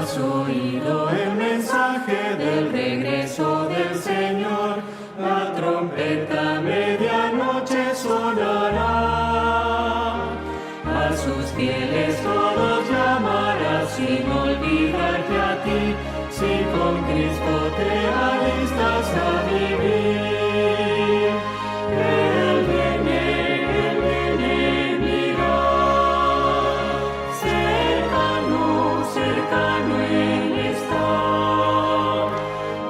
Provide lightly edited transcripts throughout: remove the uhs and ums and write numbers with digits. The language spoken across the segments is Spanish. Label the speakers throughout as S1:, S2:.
S1: has oído el mensaje del regreso del Señor, la trompeta a medianoche sonará. A sus fieles todos llamará sin olvidarte a ti, si con Cristo te alistas a vivir. Él viene, mira, cercano, cercano Él está.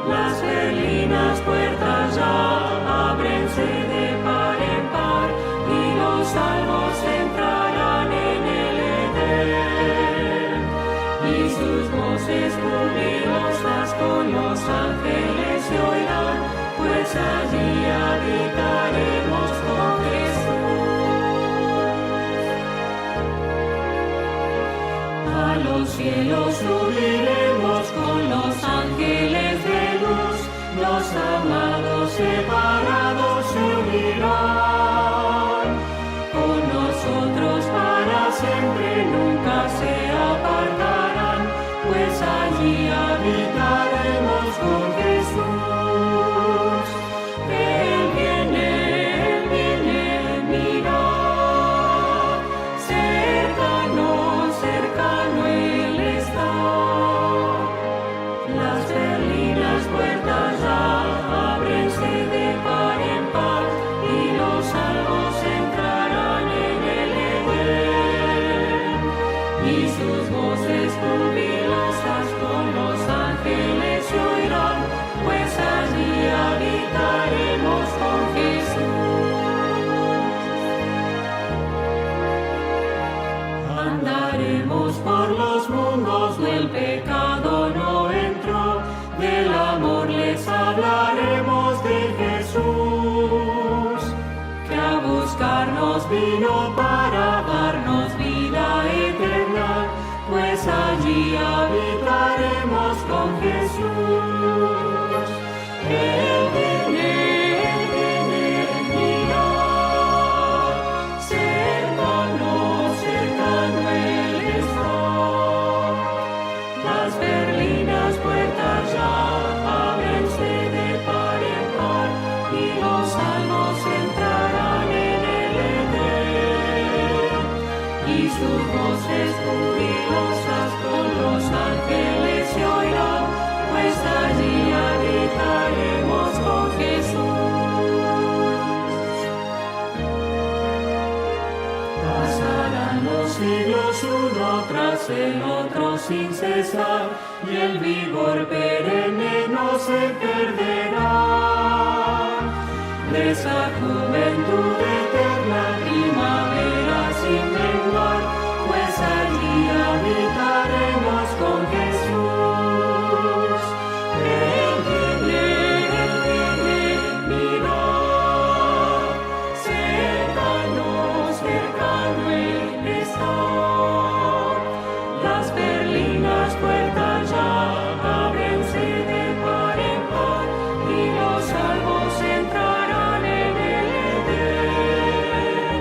S1: Las berlinas puertas ya ábrense de par en par y los salvos entrarán en el Edén. Y sus voces jubilosas con los ángeles se oirán, pues allí habitaremos con Jesús. A los cielos subiremos con los ángeles de luz, los amados separados se unirán. Con nosotros para siempre nunca se apartarán, pues allí habitaremos con Jesús. Él viene, mira, cercano, cercano Él está. Las berlinas puertas ya ábrense de par en par y los salvos entrarán en el Edén. Y sus voces jubilosas con los ángeles se oirán, pues allí habitaremos con Jesús. Andaremos por los mundos, del pecado no entró, del amor les hablaremos de Jesús, que a buscarnos vino para darnos vida eterna, pues allí habitaremos con Jesús. Él viene, mira, cercano, cercano Él está. Las berlinas puertas ya ábrense de par en par y los salvos entrarán en el Edén. Y sus voces jubilosas con los ángeles se oirán, pues allí habitaremos con Jesús. Pasarán los siglos uno tras el otro sin cesar, y el vigor perenne no se perderá. De esa juventud eterna, primavera sin menguar, pues allí habitaremos con Jesús. Él viene, mira, cercano, cercano Él está. Las berlinas puertas ya ábrense de par en par y los salvos entrarán en el Edén.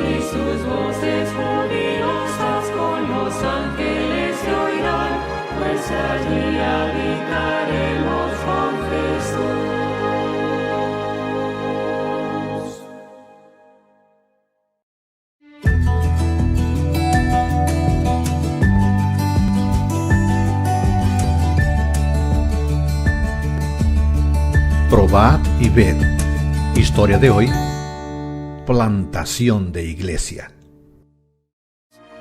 S1: Y sus voces jubilosas con los ángeles se oirán, pues allí habitaremos con Jesús.
S2: Probad y ved. Historia de hoy: plantación de iglesia.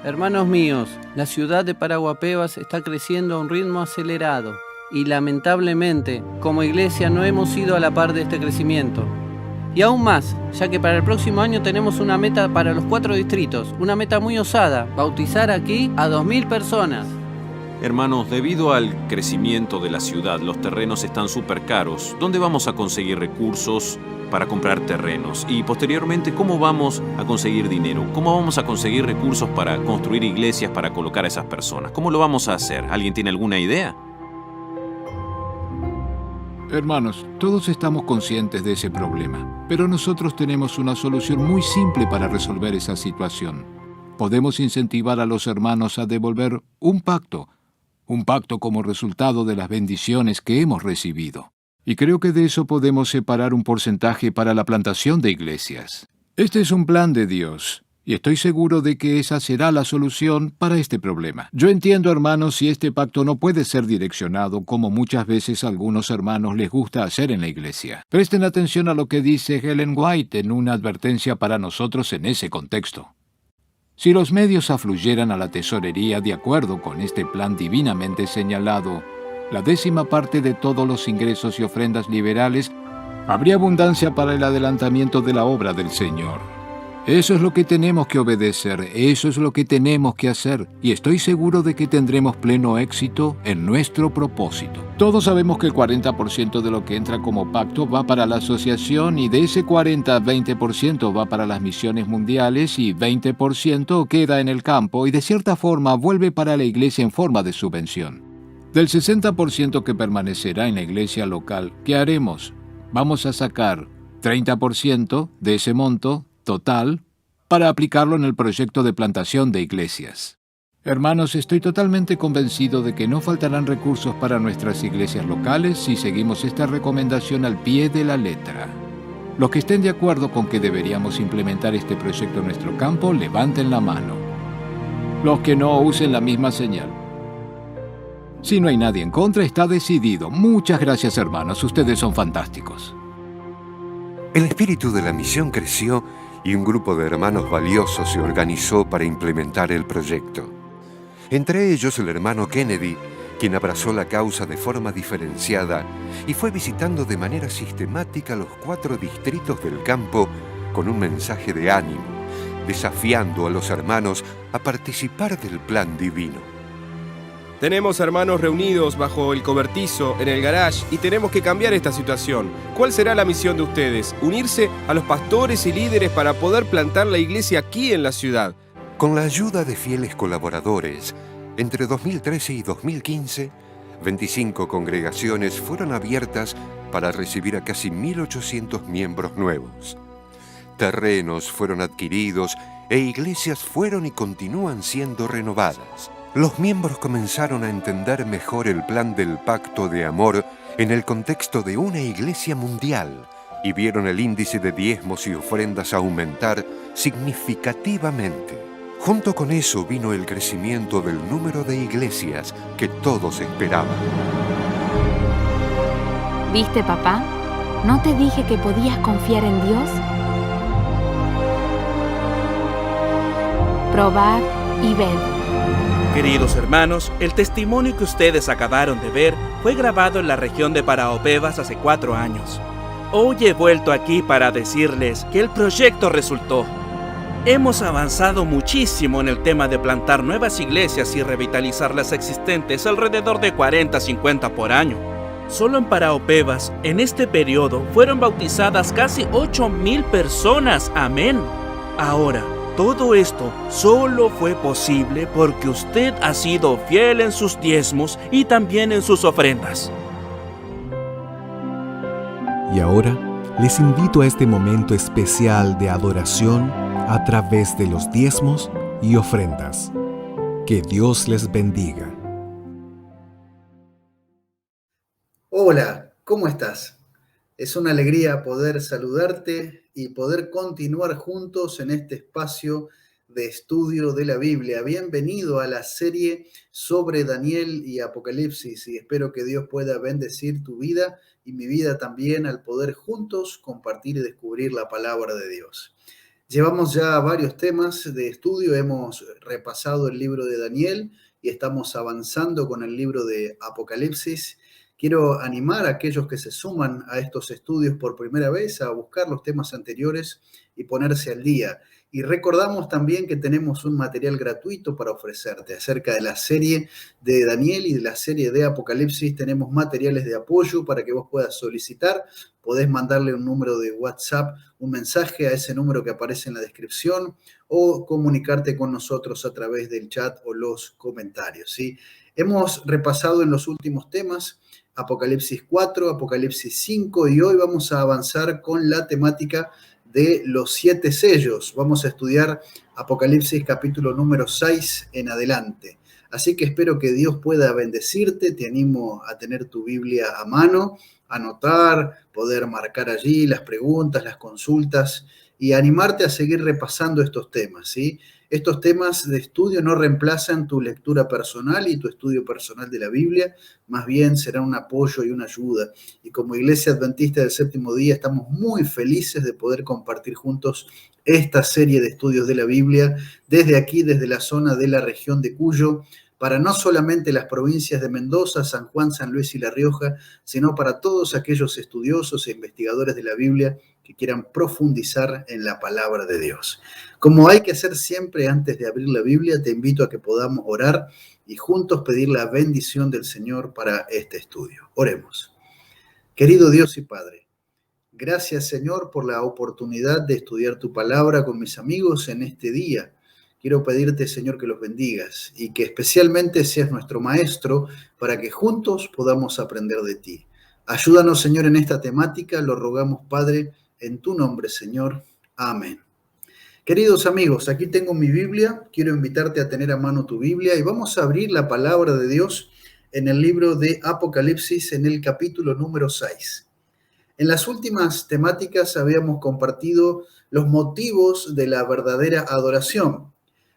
S3: Hermanos míos, la ciudad de Paraguapebas está creciendo a un ritmo acelerado y lamentablemente, como iglesia, no hemos ido a la par de este crecimiento. Y aún más, ya que para el próximo año tenemos una meta para los 4 distritos, una meta muy osada: bautizar aquí a 2.000 personas.
S4: Hermanos, debido al crecimiento de la ciudad, los terrenos están súper caros. ¿Dónde vamos a conseguir recursos para comprar terrenos? Y posteriormente, ¿cómo vamos a conseguir dinero? ¿Cómo vamos a conseguir recursos para construir iglesias, para colocar a esas personas? ¿Cómo lo vamos a hacer? ¿Alguien tiene alguna idea?
S5: Hermanos, todos estamos conscientes de ese problema, pero nosotros tenemos una solución muy simple para resolver esa situación. Podemos incentivar a los hermanos a devolver un pacto, un pacto como resultado de las bendiciones que hemos recibido. Y creo que de eso podemos separar un porcentaje para la plantación de iglesias. Este es un plan de Dios, y estoy seguro de que esa será la solución para este problema. Yo entiendo, hermanos, si este pacto no puede ser direccionado como muchas veces a algunos hermanos les gusta hacer en la iglesia. Presten atención a lo que dice Ellen White en una advertencia para nosotros en ese contexto. Si los medios afluyeran a la tesorería de acuerdo con este plan divinamente señalado, la 10ª parte de todos los ingresos y ofrendas liberales, habría abundancia para el adelantamiento de la obra del Señor. Eso es lo que tenemos que obedecer, eso es lo que tenemos que hacer, y estoy seguro de que tendremos pleno éxito en nuestro propósito. Todos sabemos que el 40% de lo que entra como pacto va para la asociación, y de ese 40-20% va para las misiones mundiales, y 20% queda en el campo, y de cierta forma vuelve para la iglesia en forma de subvención. Del 60% que permanecerá en la iglesia local, ¿qué haremos? Vamos a sacar 30% de ese monto total para aplicarlo en el proyecto de plantación de iglesias. Hermanos, estoy totalmente convencido de que no faltarán recursos para nuestras iglesias locales si seguimos esta recomendación al pie de la letra. Los que estén de acuerdo con que deberíamos implementar este proyecto en nuestro campo, levanten la mano. Los que no, usen la misma señal. Si no hay nadie en contra, está decidido. Muchas gracias, hermanos. Ustedes son fantásticos.
S6: El espíritu de la misión creció y un grupo de hermanos valiosos se organizó para implementar el proyecto. Entre ellos el hermano Kennedy, quien abrazó la causa de forma diferenciada y fue visitando de manera sistemática los 4 distritos del campo con un mensaje de ánimo, desafiando a los hermanos a participar del plan divino.
S7: Tenemos hermanos reunidos bajo el cobertizo en el garage y tenemos que cambiar esta situación. ¿Cuál será la misión de ustedes? Unirse a los pastores y líderes para poder plantar la iglesia aquí en la ciudad.
S6: Con la ayuda de fieles colaboradores, entre 2013 y 2015, 25 congregaciones fueron abiertas para recibir a casi 1.800 miembros nuevos. Terrenos fueron adquiridos e iglesias fueron y continúan siendo renovadas. Los miembros comenzaron a entender mejor el plan del pacto de amor en el contexto de una iglesia mundial y vieron el índice de diezmos y ofrendas aumentar significativamente. Junto con eso vino el crecimiento del número de iglesias que todos esperaban.
S8: ¿Viste, papá? ¿No te dije que podías confiar en Dios? Probad y ved.
S9: Queridos hermanos, el testimonio que ustedes acabaron de ver fue grabado en la región de Paraopebas hace 4 años. Hoy he vuelto aquí para decirles que el proyecto resultó. Hemos avanzado muchísimo en el tema de plantar nuevas iglesias y revitalizar las existentes, alrededor de 40-50 por año. Solo en Paraopebas, en este periodo, fueron bautizadas casi 8,000 personas. Amén. Ahora, todo esto solo fue posible porque usted ha sido fiel en sus diezmos y también en sus ofrendas.
S10: Y ahora les invito a este momento especial de adoración a través de los diezmos y ofrendas. Que Dios les bendiga.
S11: Hola, ¿cómo estás? Es una alegría poder saludarte y poder continuar juntos en este espacio de estudio de la Biblia. Bienvenido a la serie sobre Daniel y Apocalipsis y espero que Dios pueda bendecir tu vida y mi vida también al poder juntos compartir y descubrir la palabra de Dios. Llevamos ya varios temas de estudio, hemos repasado el libro de Daniel y estamos avanzando con el libro de Apocalipsis. Quiero animar a aquellos que se suman a estos estudios por primera vez a buscar los temas anteriores y ponerse al día. Y recordamos también que tenemos un material gratuito para ofrecerte acerca de la serie de Daniel y de la serie de Apocalipsis. Tenemos materiales de apoyo para que vos puedas solicitar. Podés mandarle un número de WhatsApp, un mensaje a ese número que aparece en la descripción o comunicarte con nosotros a través del chat o los comentarios, ¿sí? Hemos repasado en los últimos temas Apocalipsis 4, Apocalipsis 5 y hoy vamos a avanzar con la temática de los 7 sellos. Vamos a estudiar Apocalipsis capítulo número 6 en adelante. Así que espero que Dios pueda bendecirte. Te animo a tener tu Biblia a mano, anotar, poder marcar allí las preguntas, las consultas y animarte a seguir repasando estos temas, ¿sí? Estos temas de estudio no reemplazan tu lectura personal y tu estudio personal de la Biblia, más bien serán un apoyo y una ayuda. Y como Iglesia Adventista del Séptimo Día estamos muy felices de poder compartir juntos esta serie de estudios de la Biblia desde aquí, desde la zona de la región de Cuyo, para no solamente las provincias de Mendoza, San Juan, San Luis y La Rioja, sino para todos aquellos estudiosos e investigadores de la Biblia que quieran profundizar en la palabra de Dios. Como hay que hacer siempre antes de abrir la Biblia, te invito a que podamos orar y juntos pedir la bendición del Señor para este estudio. Oremos. Querido Dios y Padre, gracias Señor por la oportunidad de estudiar tu palabra con mis amigos en este día. Quiero pedirte, Señor, que los bendigas y que especialmente seas nuestro maestro para que juntos podamos aprender de ti. Ayúdanos, Señor, en esta temática, lo rogamos, Padre, en tu nombre, Señor. Amén. Queridos amigos, aquí tengo mi Biblia. Quiero invitarte a tener a mano tu Biblia y vamos a abrir la palabra de Dios en el libro de Apocalipsis, en el capítulo número 6. En las últimas temáticas habíamos compartido los motivos de la verdadera adoración.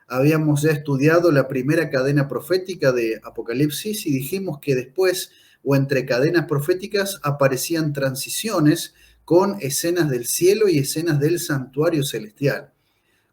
S11: Habíamos ya estudiado la primera cadena profética de Apocalipsis y dijimos que después, o entre cadenas proféticas, aparecían transiciones con escenas del cielo y escenas del santuario celestial.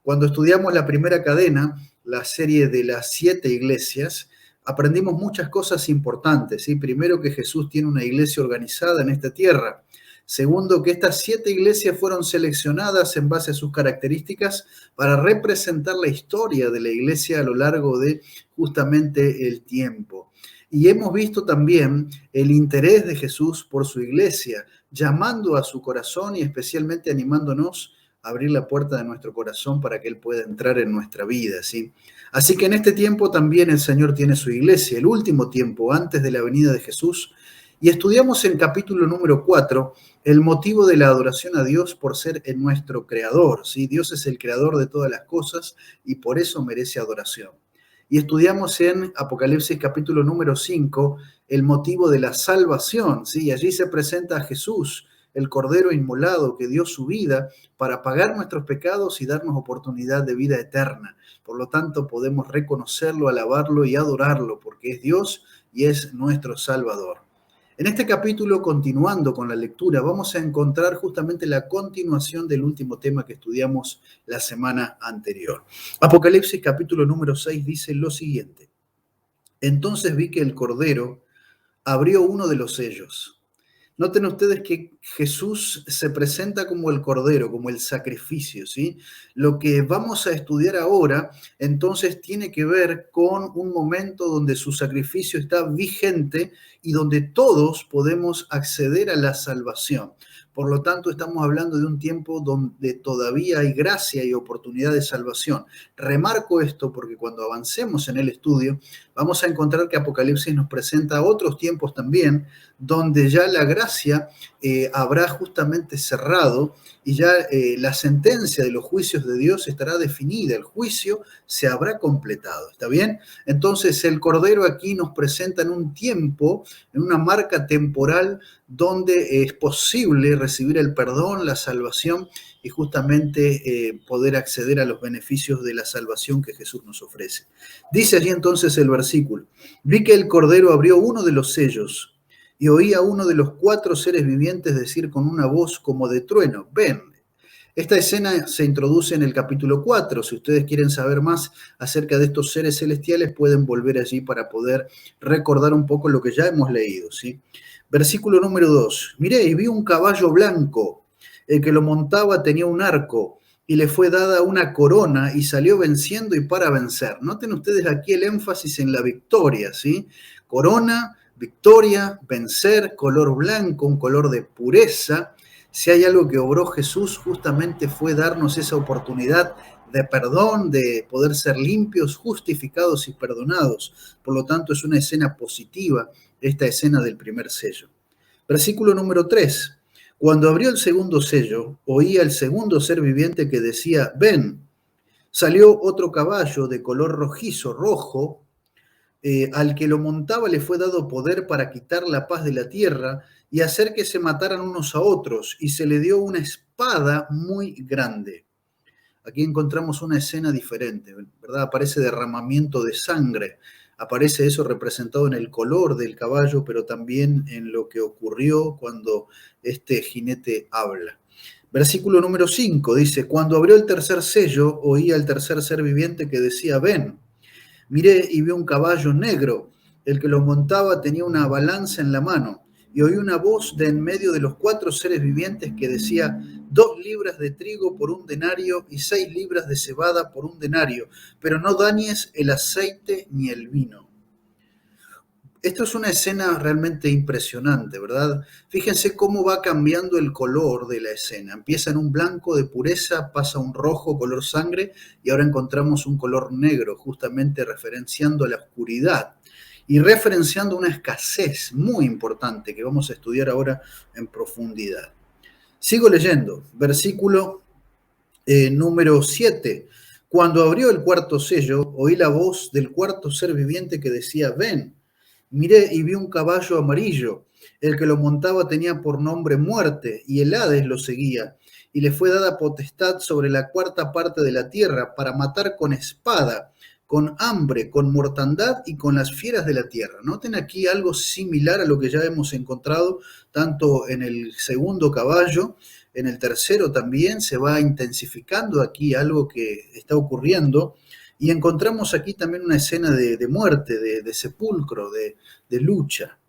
S11: Cuando estudiamos la primera cadena, la serie de las 7 iglesias, aprendimos muchas cosas importantes, ¿sí? Primero, que Jesús tiene una iglesia organizada en esta tierra. Segundo, que estas 7 iglesias fueron seleccionadas en base a sus características para representar la historia de la iglesia a lo largo de justamente el tiempo. Y hemos visto también el interés de Jesús por su iglesia, llamando a su corazón y especialmente animándonos a abrir la puerta de nuestro corazón para que Él pueda entrar en nuestra vida, ¿sí? Así que en este tiempo también el Señor tiene su iglesia, el último tiempo antes de la venida de Jesús. Y estudiamos en capítulo número 4 el motivo de la adoración a Dios por ser nuestro creador, ¿sí? Dios es el creador de todas las cosas y por eso merece adoración. Y estudiamos en Apocalipsis capítulo número 5 el motivo de la salvación, ¿sí? Allí se presenta a Jesús, el Cordero inmolado que dio su vida para pagar nuestros pecados y darnos oportunidad de vida eterna. Por lo tanto, podemos reconocerlo, alabarlo y adorarlo porque es Dios y es nuestro Salvador. En este capítulo, continuando con la lectura, vamos a encontrar justamente la continuación del último tema que estudiamos la semana anterior. Apocalipsis capítulo número 6 dice lo siguiente. Entonces vi que el Cordero abrió uno de los sellos. Noten ustedes que Jesús se presenta como el Cordero, como el sacrificio, ¿sí? Lo que vamos a estudiar ahora, entonces, tiene que ver con un momento donde su sacrificio está vigente y donde todos podemos acceder a la salvación. Por lo tanto, estamos hablando de un tiempo donde todavía hay gracia y oportunidad de salvación. Remarco esto porque cuando avancemos en el estudio, vamos a encontrar que Apocalipsis nos presenta otros tiempos también, donde ya la gracia habrá justamente cerrado y ya la sentencia de los juicios de Dios estará definida, el juicio se habrá completado, ¿está bien? Entonces el Cordero aquí nos presenta en un tiempo, en una marca temporal donde es posible recibir el perdón, la salvación y justamente poder acceder a los beneficios de la salvación que Jesús nos ofrece. Dice allí entonces el versículo, vi que el Cordero abrió uno de los sellos y oí a uno de los 4 seres vivientes decir con una voz como de trueno, ven. Esta escena se introduce en el capítulo 4. Si ustedes quieren saber más acerca de estos seres celestiales, pueden volver allí para poder recordar un poco lo que ya hemos leído, ¿sí? Versículo número 2. Miré y vi un caballo blanco. El que lo montaba tenía un arco y le fue dada una corona y salió venciendo y para vencer. Noten ustedes aquí el énfasis en la victoria, ¿sí? Corona, victoria, vencer, color blanco, un color de pureza. Si hay algo que obró Jesús, justamente fue darnos esa oportunidad de perdón, de poder ser limpios, justificados y perdonados. Por lo tanto, es una escena positiva, esta escena del primer sello. Versículo número 3. Cuando abrió el segundo sello, oía el segundo ser viviente que decía, ven. Salió otro caballo de color rojizo, rojo, al que lo montaba le fue dado poder para quitar la paz de la tierra y hacer que se mataran unos a otros, y se le dio una espada muy grande. Aquí encontramos una escena diferente, ¿verdad? Aparece derramamiento de sangre, aparece eso representado en el color del caballo, pero también en lo que ocurrió cuando este jinete habla. Versículo número 5 dice: cuando abrió el tercer sello, oí al tercer ser viviente que decía: ven. Miré y vi un caballo negro. El que lo montaba tenía una balanza en la mano, y oí una voz de en medio de los 4 seres vivientes que decía: 2 libras de trigo por 1 denario y 6 libras de cebada por 1 denario, pero no dañes el aceite ni el vino. Esto es una escena realmente impresionante, ¿verdad? Fíjense cómo va cambiando el color de la escena. Empieza en un blanco de pureza, pasa a un rojo color sangre y ahora encontramos un color negro, justamente referenciando a la oscuridad y referenciando una escasez muy importante que vamos a estudiar ahora en profundidad. Sigo leyendo, versículo número 7. Cuando abrió el cuarto sello, oí la voz del cuarto ser viviente que decía: ven. Miré y vi un caballo amarillo. El que lo montaba tenía por nombre Muerte, y el Hades lo seguía. Y le fue dada potestad sobre la 4ª parte de la tierra para matar con espada, con hambre, con mortandad y con las fieras de la tierra. Noten aquí algo similar a lo que ya hemos encontrado tanto en el segundo caballo, en el tercero también se va intensificando aquí algo que está ocurriendo. Y encontramos aquí también una escena de muerte, de sepulcro, de lucha.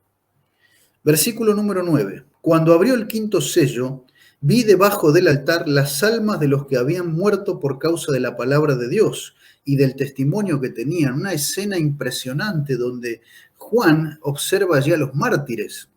S11: Versículo número 9. Cuando abrió el 5º sello, vi debajo del altar las almas de los que habían muerto por causa de la palabra de Dios y del testimonio que tenían. Una escena impresionante donde Juan observa allí a los mártires.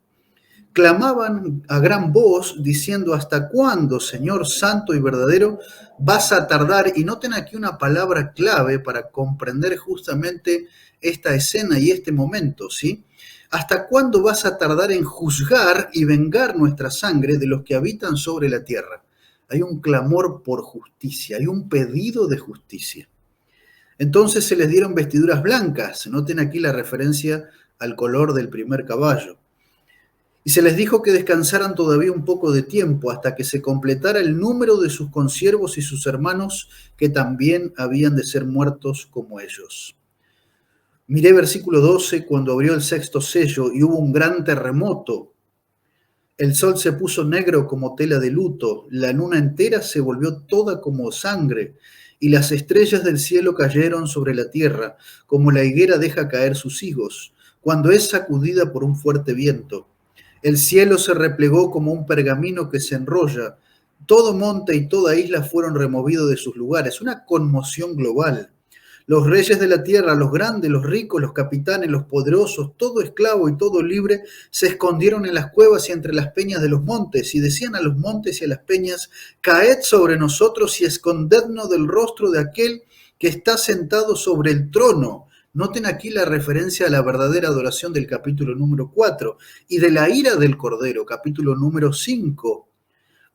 S11: Clamaban a gran voz diciendo: ¿hasta cuándo, Señor santo y verdadero, vas a tardar? Y noten aquí una palabra clave para comprender justamente esta escena y este momento, ¿sí? ¿Hasta cuándo vas a tardar en juzgar y vengar nuestra sangre de los que habitan sobre la tierra? Hay un clamor por justicia, hay un pedido de justicia. Entonces se les dieron vestiduras blancas. Noten aquí la referencia al color del primer caballo. Y se les dijo que descansaran todavía un poco de tiempo hasta que se completara el número de sus consiervos y sus hermanos que también habían de ser muertos como ellos. Miré versículo 12, cuando abrió el 6º sello y hubo un gran terremoto. El sol se puso negro como tela de luto, la luna entera se volvió toda como sangre y las estrellas del cielo cayeron sobre la tierra como la higuera deja caer sus higos cuando es sacudida por un fuerte viento. El cielo se replegó como un pergamino que se enrolla. Todo monte y toda isla fueron removidos de sus lugares. Una conmoción global. Los reyes de la tierra, los grandes, los ricos, los capitanes, los poderosos, todo esclavo y todo libre, se escondieron en las cuevas y entre las peñas de los montes, y decían a los montes y a las peñas: caed sobre nosotros y escondednos del rostro de aquel que está sentado sobre el trono. Noten aquí la referencia a la verdadera adoración del capítulo número 4 y de la ira del Cordero, capítulo número 5.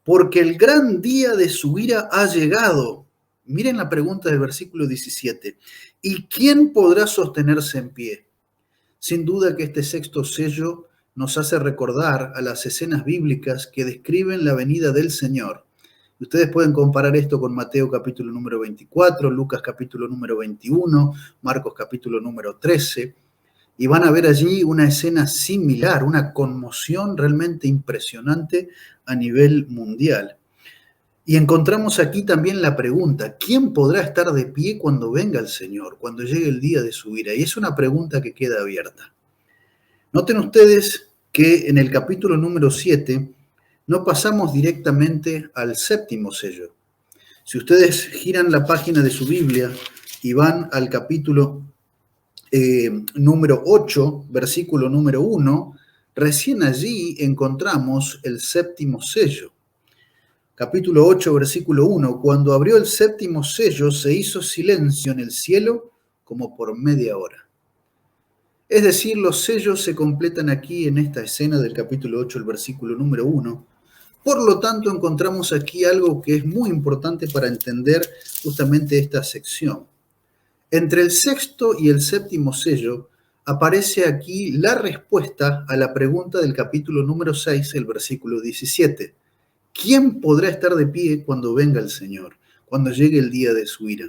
S11: Porque el gran día de su ira ha llegado. Miren la pregunta del versículo 17. ¿Y quién podrá sostenerse en pie? Sin duda que este 6º sello nos hace recordar a las escenas bíblicas que describen la venida del Señor. Ustedes pueden comparar esto con Mateo capítulo número 24, Lucas capítulo número 21, Marcos capítulo número 13, y van a ver allí una escena similar, una conmoción realmente impresionante a nivel mundial. Y encontramos aquí también la pregunta: ¿quién podrá estar de pie cuando venga el Señor, cuando llegue el día de su ira? Y es una pregunta que queda abierta. Noten ustedes que en el capítulo número 7 no pasamos directamente al 7º sello. Si ustedes giran la página de su Biblia y van al capítulo número 8, versículo número 1, recién allí encontramos el 7º sello. Capítulo 8, versículo 1, cuando abrió el 7º sello se hizo silencio en el cielo como por media hora. Es decir, los sellos se completan aquí en esta escena del capítulo 8, el versículo número 1. Por lo tanto, encontramos aquí algo que es muy importante para entender justamente esta sección. Entre el 6º y el 7º sello aparece aquí la respuesta a la pregunta del capítulo número 6, el versículo 17. ¿Quién podrá estar de pie cuando venga el Señor, cuando llegue el día de su ira?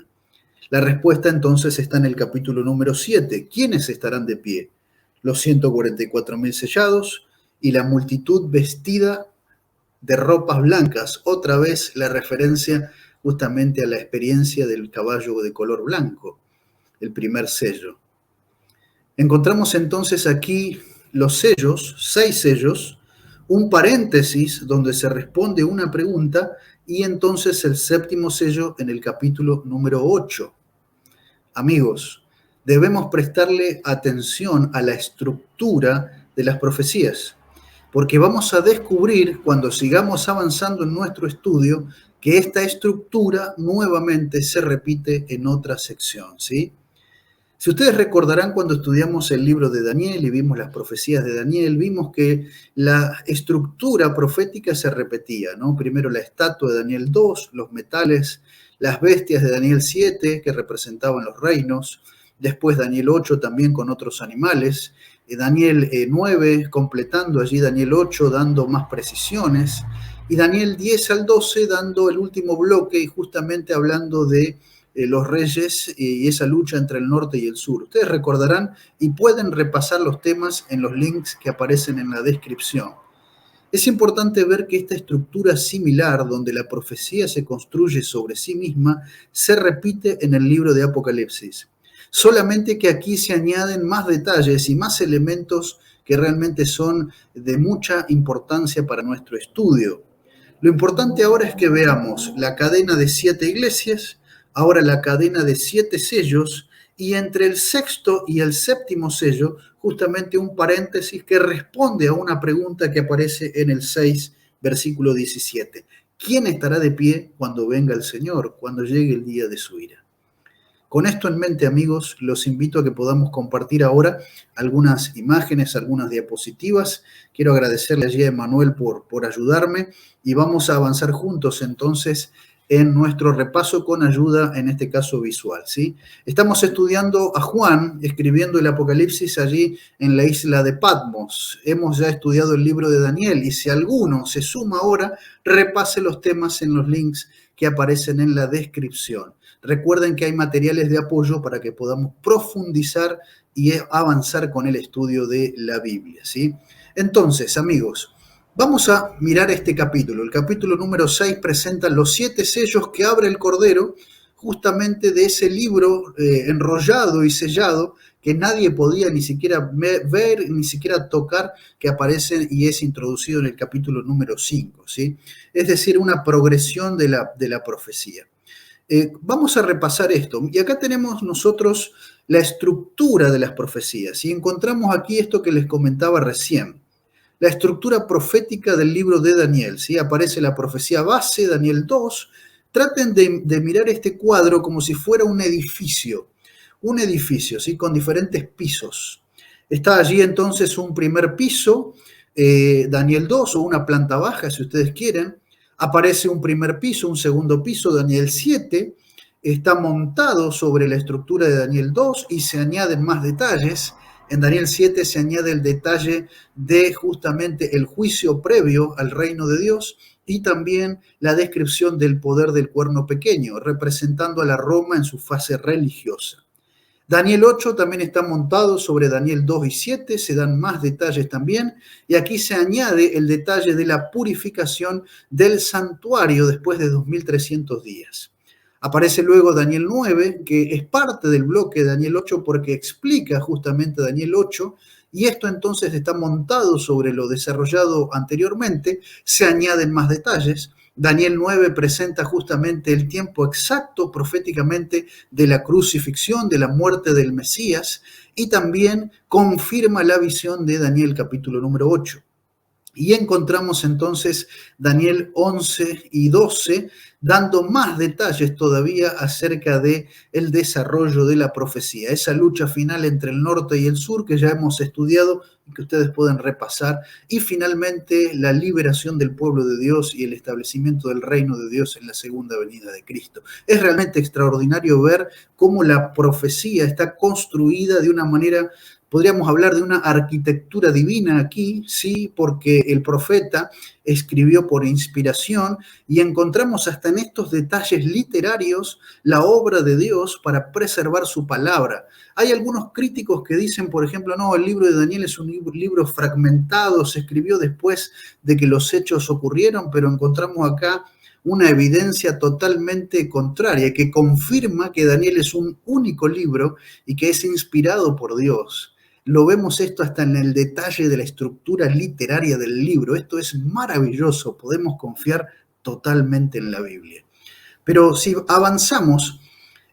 S11: La respuesta entonces está en el capítulo número 7. ¿Quiénes estarán de pie? Los 144.000 sellados y la multitud vestida de ropas blancas. Otra vez la referencia justamente a la experiencia del caballo de color blanco, el primer sello. Encontramos entonces aquí los sellos, 6 sellos, un paréntesis donde se responde una pregunta y entonces el séptimo sello en el capítulo número 8. Amigos, debemos prestarle atención a la estructura de las profecías, porque vamos a descubrir cuando sigamos avanzando en nuestro estudio que esta estructura nuevamente se repite en otra sección, ¿sí? Si ustedes recordarán cuando estudiamos el libro de Daniel y vimos las profecías de Daniel, vimos que la estructura profética se repetía, ¿no? Primero la estatua de Daniel 2, los metales, las bestias de Daniel 7, que representaban los reinos, después Daniel 8 también con otros animales, Daniel 9 completando allí Daniel 8, dando más precisiones, y Daniel 10 al 12 dando el último bloque y justamente hablando de los reyes y esa lucha entre el norte y el sur. Ustedes recordarán y pueden repasar los temas en los links que aparecen en la descripción. Es importante ver que esta estructura similar, donde la profecía se construye sobre sí misma, se repite en el libro de Apocalipsis. Solamente que aquí se añaden más detalles y más elementos que realmente son de mucha importancia para nuestro estudio. Lo importante ahora es que veamos la cadena de 7 iglesias, ahora la cadena de 7 sellos, y entre el sexto y el séptimo sello, justamente un paréntesis que responde a una pregunta que aparece en el 6, versículo 17. ¿Quién estará de pie cuando venga el Señor, cuando llegue el día de su ira? Con esto en mente, amigos, los invito a que podamos compartir ahora algunas imágenes, algunas diapositivas. Quiero agradecerle allí a Emanuel por ayudarme y vamos a avanzar juntos entonces en nuestro repaso con ayuda, en este caso visual, ¿sí? Estamos estudiando a Juan, escribiendo el Apocalipsis allí en la isla de Patmos. Hemos ya estudiado el libro de Daniel y si alguno se suma ahora, repase los temas en los links que aparecen en la descripción. Recuerden que hay materiales de apoyo para que podamos profundizar y avanzar con el estudio de la Biblia, ¿sí? Entonces, amigos, vamos a mirar este capítulo. El capítulo número 6 presenta los 7 sellos que abre el Cordero, justamente de ese libro enrollado y sellado que nadie podía ni siquiera ver, ni siquiera tocar, que aparece y es introducido en el capítulo número 5, ¿sí? Es decir, una progresión de la profecía. Vamos a repasar esto. Y acá tenemos nosotros la estructura de las profecías. Y encontramos aquí esto que les comentaba recién. La estructura profética del libro de Daniel, ¿sí? Aparece la profecía base, Daniel 2. Traten de mirar este cuadro como si fuera un edificio, ¿sí? Con diferentes pisos. Está allí entonces un primer piso, Daniel 2, o una planta baja, si ustedes quieren. Aparece un primer piso, un segundo piso, Daniel 7. Está montado sobre la estructura de Daniel 2 y se añaden más detalles. En Daniel 7 se añade el detalle de justamente el juicio previo al reino de Dios y también la descripción del poder del cuerno pequeño, representando a la Roma en su fase religiosa. Daniel 8 también está montado sobre Daniel 2 y 7, se dan más detalles también, y aquí se añade el detalle de la purificación del santuario después de 2300 días. Aparece luego Daniel 9, que es parte del bloque de Daniel 8 porque explica justamente Daniel 8, y esto entonces está montado sobre lo desarrollado anteriormente, se añaden más detalles. Daniel 9 presenta justamente el tiempo exacto proféticamente de la crucifixión, de la muerte del Mesías, y también confirma la visión de Daniel capítulo número 8. Y encontramos entonces Daniel 11 y 12 dando más detalles todavía acerca de el desarrollo de la profecía, esa lucha final entre el norte y el sur que ya hemos estudiado y que ustedes pueden repasar, y finalmente la liberación del pueblo de Dios y el establecimiento del reino de Dios en la segunda venida de Cristo. Es realmente extraordinario ver cómo la profecía está construida de una manera Podríamos hablar de una arquitectura divina aquí, sí, porque el profeta escribió por inspiración y encontramos hasta en estos detalles literarios la obra de Dios para preservar su palabra. Hay algunos críticos que dicen, por ejemplo, no, el libro de Daniel es un libro fragmentado, se escribió después de que los hechos ocurrieron, pero encontramos acá una evidencia totalmente contraria que confirma que Daniel es un único libro y que es inspirado por Dios. Lo vemos esto hasta en el detalle de la estructura literaria del libro. Esto es maravilloso, podemos confiar totalmente en la Biblia. Pero si avanzamos,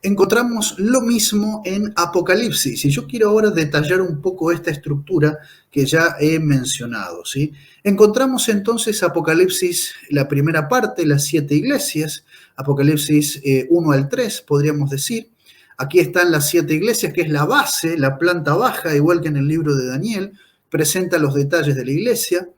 S11: encontramos lo mismo en Apocalipsis. Y yo quiero ahora detallar un poco esta estructura que ya he mencionado, ¿sí? Encontramos entonces Apocalipsis, la primera parte, las 7 iglesias, Apocalipsis 1 al 3, podríamos decir. Aquí están las 7 iglesias, que es la base, la planta baja, igual que en el libro de Daniel, presenta los detalles de la iglesia.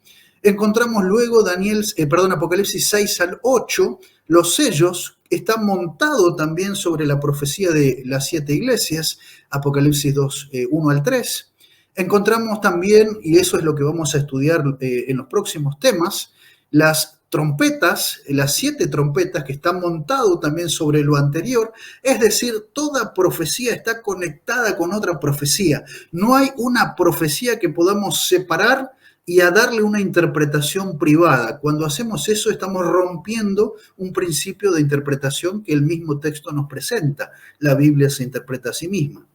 S11: Encontramos luego Apocalipsis 6 al 8, los sellos. Está montado también sobre la profecía de las 7 iglesias, Apocalipsis 2, 1 al 3. Encontramos también, y eso es lo que vamos a estudiar en los próximos temas, las trompetas, las 7 trompetas que están montado también sobre lo anterior, es decir, toda profecía está conectada con otra profecía. No hay una profecía que podamos separar y a darle una interpretación privada. Cuando hacemos eso estamos rompiendo un principio de interpretación que el mismo texto nos presenta. La Biblia se interpreta a sí misma.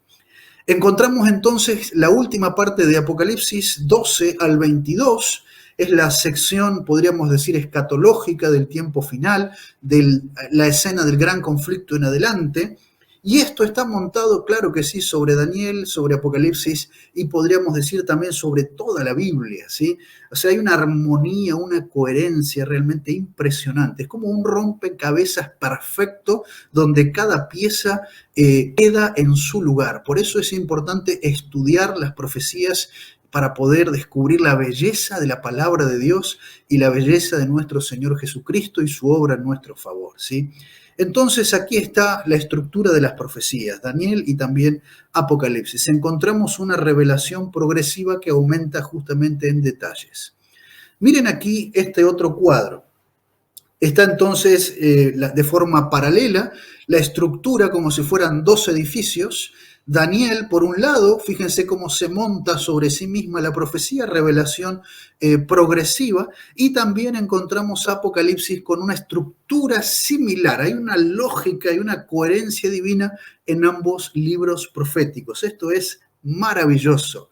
S11: Encontramos entonces la última parte de Apocalipsis 12 al 22, es la sección, podríamos decir, escatológica del tiempo final, de la escena del gran conflicto en adelante. Y esto está montado, claro que sí, sobre Daniel, sobre Apocalipsis y podríamos decir también sobre toda la Biblia, ¿sí? O sea, hay una armonía, una coherencia realmente impresionante. Es como un rompecabezas perfecto donde cada pieza queda en su lugar. Por eso es importante estudiar las profecías para poder descubrir la belleza de la palabra de Dios y la belleza de nuestro Señor Jesucristo y su obra en nuestro favor, ¿sí? Entonces aquí está la estructura de las profecías, Daniel y también Apocalipsis. Encontramos una revelación progresiva que aumenta justamente en detalles. Miren aquí este otro cuadro. Está entonces de forma paralela la estructura como si fueran 2 edificios. Daniel, por un lado, fíjense cómo se monta sobre sí misma la profecía, revelación progresiva, y también encontramos Apocalipsis con una estructura similar. Hay una lógica y una coherencia divina en ambos libros proféticos. Esto es maravilloso.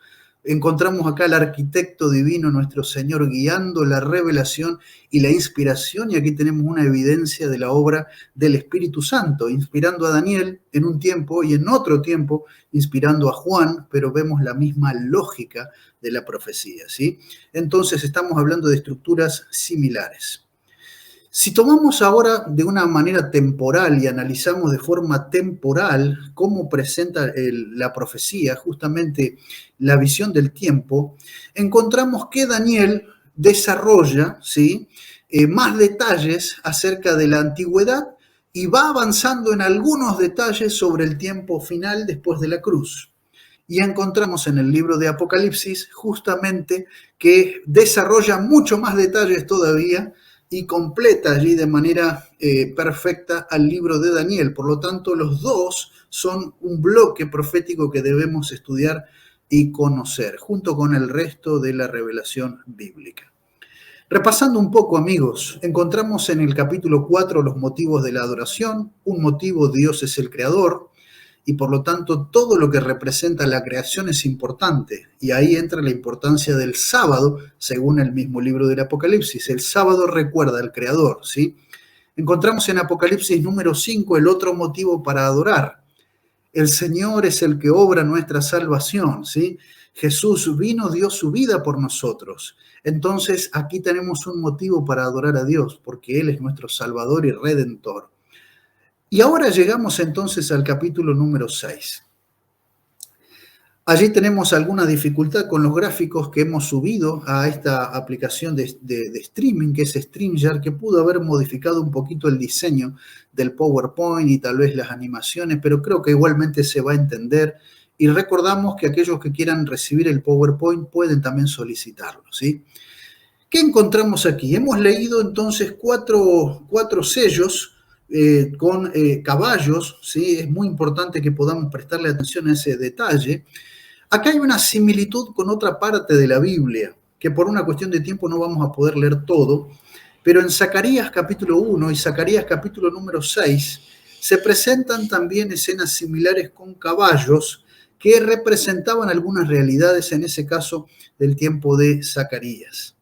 S11: Encontramos acá al arquitecto divino, nuestro Señor, guiando la revelación y la inspiración, y aquí tenemos una evidencia de la obra del Espíritu Santo, inspirando a Daniel en un tiempo y en otro tiempo inspirando a Juan, pero vemos la misma lógica de la profecía, ¿sí? Entonces estamos hablando de estructuras similares. Si tomamos ahora de una manera temporal y analizamos de forma temporal cómo presenta la profecía, justamente la visión del tiempo, encontramos que Daniel desarrolla, ¿sí?, más detalles acerca de la antigüedad y va avanzando en algunos detalles sobre el tiempo final después de la cruz. Y encontramos en el libro de Apocalipsis justamente que desarrolla mucho más detalles todavía y completa allí de manera perfecta al libro de Daniel. Por lo tanto, los dos son un bloque profético que debemos estudiar y conocer, junto con el resto de la revelación bíblica. Repasando un poco, amigos, encontramos en el capítulo 4 los motivos de la adoración. Un motivo, Dios es el creador, y por lo tanto todo lo que representa la creación es importante. Y ahí entra la importancia del sábado, según el mismo libro del Apocalipsis. El sábado recuerda al creador, ¿sí? Encontramos en Apocalipsis número 5 el otro motivo para adorar. El Señor es el que obra nuestra salvación, ¿sí? Jesús vino, dio su vida por nosotros. Entonces aquí tenemos un motivo para adorar a Dios, porque Él es nuestro Salvador y Redentor. Y ahora llegamos entonces al capítulo número 6. Allí tenemos alguna dificultad con los gráficos que hemos subido a esta aplicación de streaming, que es StreamYard, que pudo haber modificado un poquito el diseño del PowerPoint y tal vez las animaciones, pero creo que igualmente se va a entender Y recordamos que aquellos que quieran recibir el PowerPoint pueden también solicitarlo, ¿sí? ¿Qué encontramos aquí? Hemos leído entonces cuatro sellos con caballos, ¿sí? Es muy importante que podamos prestarle atención a ese detalle. Acá hay una similitud con otra parte de la Biblia, que por una cuestión de tiempo no vamos a poder leer todo, pero en Zacarías capítulo 1 y Zacarías capítulo número 6 se presentan también escenas similares con caballos que representaban algunas realidades, en ese caso del tiempo de Zacarías.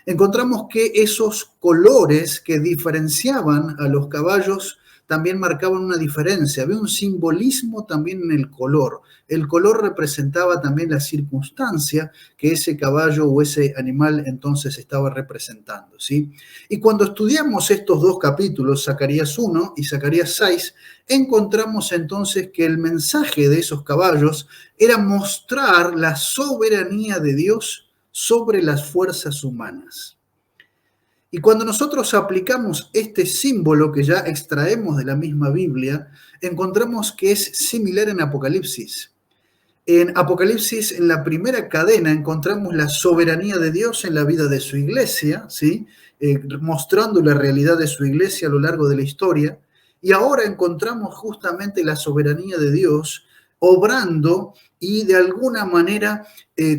S11: Encontramos que esos colores que diferenciaban a los caballos también marcaban una diferencia. Había un simbolismo también en el color. El color representaba también la circunstancia que ese caballo o ese animal entonces estaba representando, ¿sí? Y cuando estudiamos estos dos capítulos, Zacarías 1 y Zacarías 6, encontramos entonces que el mensaje de esos caballos era mostrar la soberanía de Dios sobre las fuerzas humanas. Y cuando nosotros aplicamos este símbolo que ya extraemos de la misma Biblia, encontramos que es similar en Apocalipsis. En Apocalipsis, en la primera cadena, encontramos la soberanía de Dios en la vida de su iglesia, ¿sí? Mostrando la realidad de su iglesia a lo largo de la historia. Y ahora encontramos justamente la soberanía de Dios obrando y de alguna manera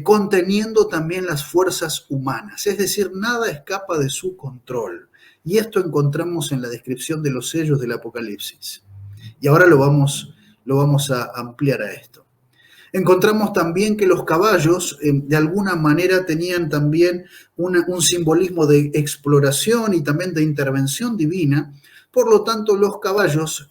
S11: conteniendo también las fuerzas humanas. Es decir, nada escapa de su control. Y esto encontramos en la descripción de los sellos del Apocalipsis. Y ahora lo vamos a ampliar a esto. Encontramos también que los caballos de alguna manera tenían también un simbolismo de exploración y también de intervención divina. Por lo tanto, los caballos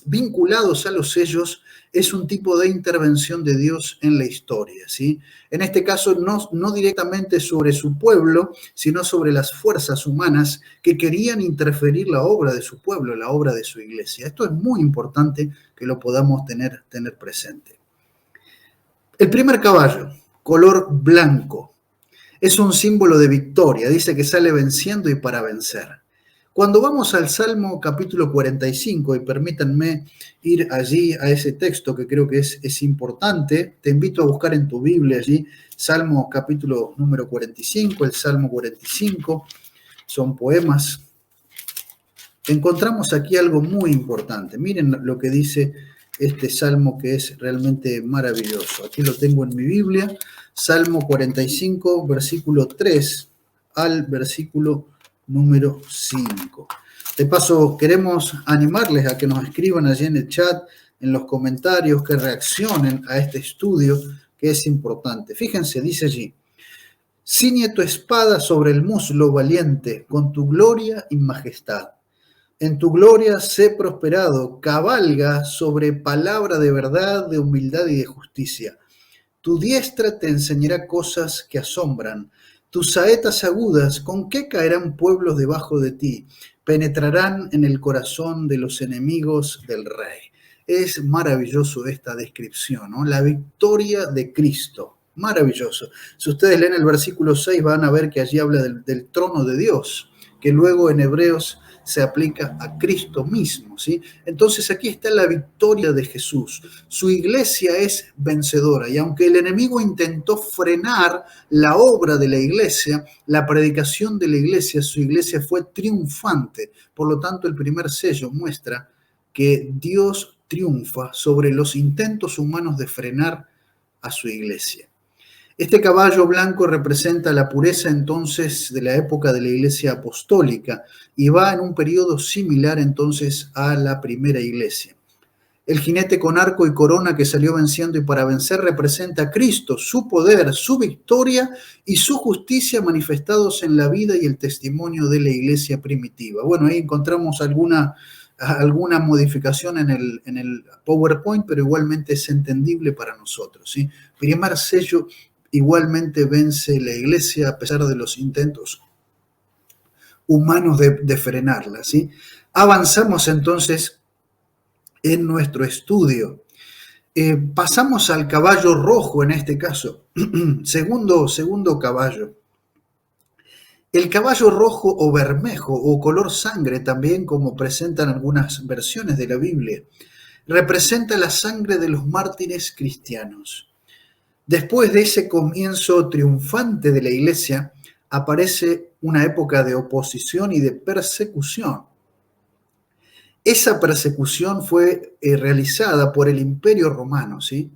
S11: vinculados a los sellos es un tipo de intervención de Dios en la historia, ¿sí? En este caso, no directamente sobre su pueblo, sino sobre las fuerzas humanas que querían interferir la obra de su pueblo, la obra de su iglesia. Esto es muy importante que lo podamos tener presente. El primer caballo, color blanco, es un símbolo de victoria. Dice que sale venciendo y para vencer. Cuando vamos al Salmo capítulo 45, y permítanme ir allí a ese texto que creo que es importante, te invito a buscar en tu Biblia allí, Salmo capítulo número 45, el Salmo 45, son poemas. Encontramos aquí algo muy importante. Miren lo que dice este salmo que es realmente maravilloso. Aquí lo tengo en mi Biblia, Salmo 45, versículo 3 al versículo número 5. De paso, queremos animarles a que nos escriban allí en el chat, en los comentarios, que reaccionen a este estudio que es importante. Fíjense, dice allí: ciñe tu espada sobre el muslo valiente, con tu gloria y majestad. En tu gloria sé prosperado, cabalga sobre palabra de verdad, de humildad y de justicia. Tu diestra te enseñará cosas que asombran. Tus saetas agudas, ¿con qué caerán pueblos debajo de ti? Penetrarán en el corazón de los enemigos del rey. Es maravilloso esta descripción, ¿no? La victoria de Cristo. Maravilloso. Si ustedes leen el versículo 6 van a ver que allí habla del trono de Dios, que luego en Hebreos se aplica a Cristo mismo, ¿sí? Entonces aquí está la victoria de Jesús. Su iglesia es vencedora y aunque el enemigo intentó frenar la obra de la iglesia, la predicación de la iglesia, su iglesia fue triunfante. Por lo tanto, el primer sello muestra que Dios triunfa sobre los intentos humanos de frenar a su iglesia. Este caballo blanco representa la pureza entonces de la época de la iglesia apostólica y va en un periodo similar entonces a la primera iglesia. El jinete con arco y corona que salió venciendo y para vencer representa a Cristo, su poder, su victoria y su justicia manifestados en la vida y el testimonio de la iglesia primitiva. Bueno, ahí encontramos alguna modificación en el PowerPoint, pero igualmente es entendible para nosotros, ¿sí? Primer sello. Igualmente vence la iglesia a pesar de los intentos humanos de frenarla, ¿sí? Avanzamos entonces en nuestro estudio. Pasamos al caballo rojo en este caso. Segundo caballo. El caballo rojo o bermejo o color sangre también, como presentan algunas versiones de la Biblia. representa la sangre de los mártires cristianos. Después de ese comienzo triunfante de la iglesia, aparece una época de oposición y de persecución. Esa persecución fue realizada por el Imperio Romano, ¿sí?